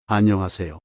안녕하세요.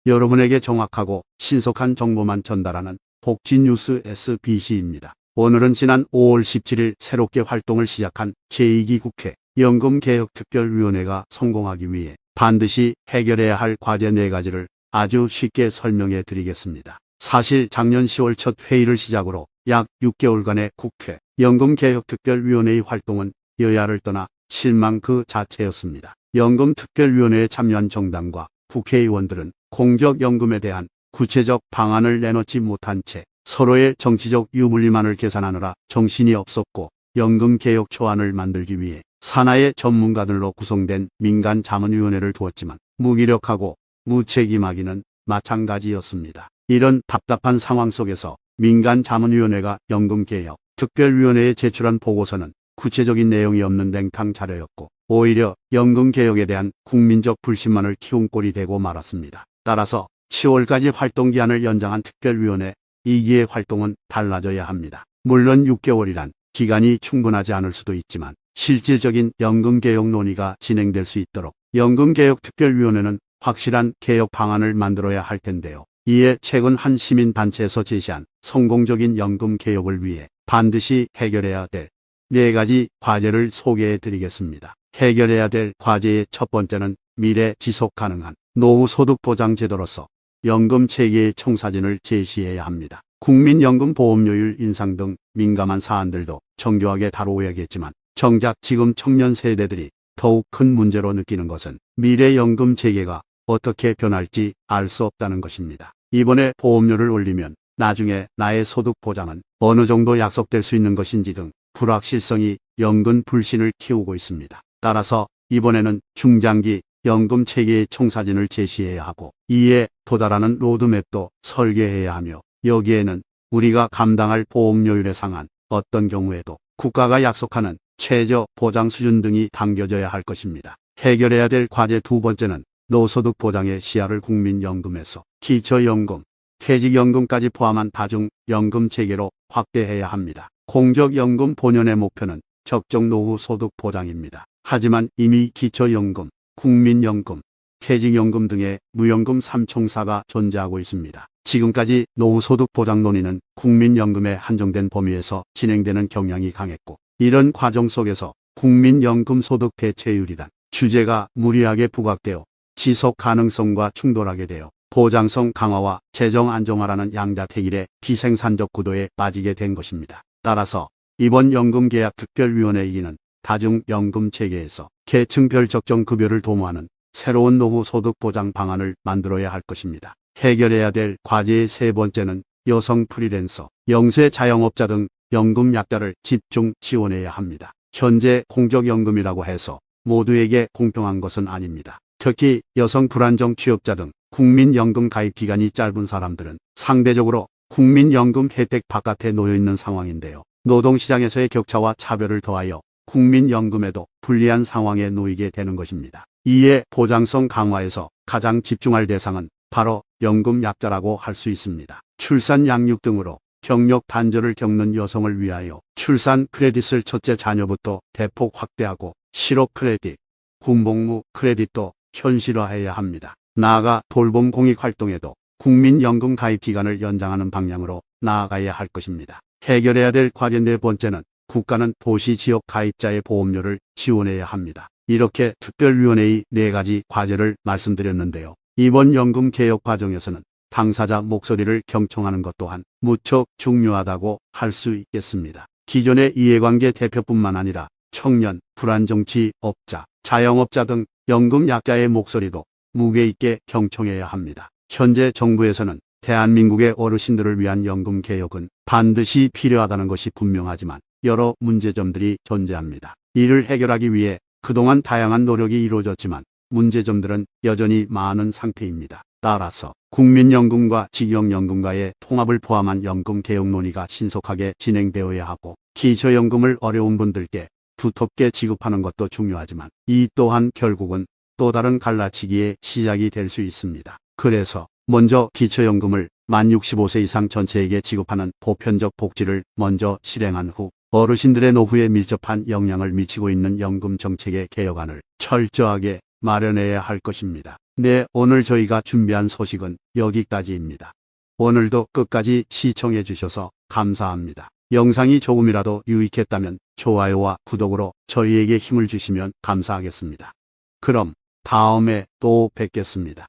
여러분에게 정확하고 신속한 정보만 전달하는 복지뉴스 SBC입니다. 오늘은 지난 5월 17일 새롭게 활동을 시작한 제2기 국회 연금개혁특별위원회가 성공하기 위해 반드시 해결해야 할 과제 4가지를 아주 쉽게 설명해 드리겠습니다. 사실 작년 10월 첫 회의를 시작으로 약 6개월간의 국회 연금개혁특별위원회의 활동은 여야를 떠나 실망 그 자체였습니다. 연금특별위원회에 참여한 정당과 국회의원들은 공적연금에 대한 구체적 방안을 내놓지 못한 채 서로의 정치적 유불리만을 계산하느라 정신이 없었고, 연금개혁 초안을 만들기 위해 산하의 전문가들로 구성된 민간자문위원회를 두었지만 무기력하고 무책임하기는 마찬가지였습니다. 이런 답답한 상황 속에서 민간자문위원회가 연금개혁 특별위원회에 제출한 보고서는 구체적인 내용이 없는 냉탕 자료였고, 오히려 연금개혁에 대한 국민적 불신만을 키운 꼴이 되고 말았습니다. 따라서 10월까지 활동기한을 연장한 특별위원회 2기의 활동은 달라져야 합니다. 물론 6개월이란 기간이 충분하지 않을 수도 있지만 실질적인 연금개혁 논의가 진행될 수 있도록 연금개혁특별위원회는 확실한 개혁 방안을 만들어야 할 텐데요. 이에 최근 한 시민단체에서 제시한 성공적인 연금개혁을 위해 반드시 해결해야 될 4가지 과제를 소개해 드리겠습니다. 해결해야 될 과제의 첫 번째는 미래 지속 가능한 노후소득 보장 제도로서 연금 체계의 청사진을 제시해야 합니다. 국민연금보험료율 인상 등 민감한 사안들도 정교하게 다루어야겠지만 정작 지금 청년 세대들이 더욱 큰 문제로 느끼는 것은 미래 연금 체계가 어떻게 변할지 알 수 없다는 것입니다. 이번에 보험료를 올리면 나중에 나의 소득 보장은 어느 정도 약속될 수 있는 것인지 등 불확실성이 연금 불신을 키우고 있습니다. 따라서 이번에는 중장기 연금 체계의 청사진을 제시해야 하고, 이에 도달하는 로드맵도 설계해야 하며, 여기에는 우리가 감당할 보험료율에 상한 어떤 경우에도 국가가 약속하는 최저 보장 수준 등이 담겨져야 할 것입니다. 해결해야 될 과제 두 번째는 노소득 보장의 시야를 국민연금에서 기초연금, 퇴직연금까지 포함한 다중연금 체계로 확대해야 합니다. 공적연금 본연의 목표는 적정 노후 소득 보장입니다. 하지만 이미 기초연금, 국민연금, 퇴직연금 등의 무연금 3총사가 존재하고 있습니다. 지금까지 노후소득 보장 논의는 국민연금에 한정된 범위에서 진행되는 경향이 강했고, 이런 과정 속에서 국민연금 소득 대체율이란 주제가 무리하게 부각되어 지속 가능성과 충돌하게 되어 보장성 강화와 재정 안정화라는 양자택일의 비생산적 구도에 빠지게 된 것입니다. 따라서 이번 연금개혁특별위원회이기는 다중연금 체계에서 계층별 적정급여를 도모하는 새로운 노후 소득 보장 방안을 만들어야 할 것입니다. 해결해야 될 과제의 세 번째는 여성 프리랜서, 영세 자영업자 등 연금 약자를 집중 지원해야 합니다. 현재 공적연금이라고 해서 모두에게 공평한 것은 아닙니다. 특히 여성 불안정 취업자 등 국민연금 가입 기간이 짧은 사람들은 상대적으로 국민연금 혜택 바깥에 놓여 있는 상황인데요. 노동시장에서의 격차와 차별을 더하여 국민연금에도 불리한 상황에 놓이게 되는 것입니다. 이에 보장성 강화에서 가장 집중할 대상은 바로 연금 약자라고 할 수 있습니다. 출산 양육 등으로 경력 단절을 겪는 여성을 위하여 출산 크레딧을 첫째 자녀부터 대폭 확대하고 실업 크레딧, 군복무 크레딧도 현실화해야 합니다. 나아가 돌봄 공익 활동에도 국민연금 가입 기간을 연장하는 방향으로 나아가야 할 것입니다. 해결해야 될 과제 네 번째는 국가는 도시지역 가입자의 보험료를 지원해야 합니다. 이렇게 특별위원회의 4가지 과제를 말씀드렸는데요. 이번 연금개혁 과정에서는 당사자 목소리를 경청하는 것 또한 무척 중요하다고 할 수 있겠습니다. 기존의 이해관계 대표뿐만 아니라 청년, 불안정취업자, 자영업자 등 연금 약자의 목소리도 무게 있게 경청해야 합니다. 현재 정부에서는 대한민국의 어르신들을 위한 연금개혁은 반드시 필요하다는 것이 분명하지만 여러 문제점들이 존재합니다. 이를 해결하기 위해 그동안 다양한 노력이 이루어졌지만 문제점들은 여전히 많은 상태입니다. 따라서 국민연금과 직영연금과의 통합을 포함한 연금개혁 논의가 신속하게 진행되어야 하고, 기초연금을 어려운 분들께 두텁게 지급하는 것도 중요하지만 이 또한 결국은 또 다른 갈라치기의 시작이 될 수 있습니다. 그래서 먼저 기초연금을 만 65세 이상 전체에게 지급하는 보편적 복지를 먼저 실행한 후 어르신들의 노후에 밀접한 영향을 미치고 있는 연금 정책의 개혁안을 철저하게 마련해야 할 것입니다. 네, 오늘 저희가 준비한 소식은 여기까지입니다. 오늘도 끝까지 시청해 주셔서 감사합니다. 영상이 조금이라도 유익했다면 좋아요와 구독으로 저희에게 힘을 주시면 감사하겠습니다. 그럼 다음에 또 뵙겠습니다.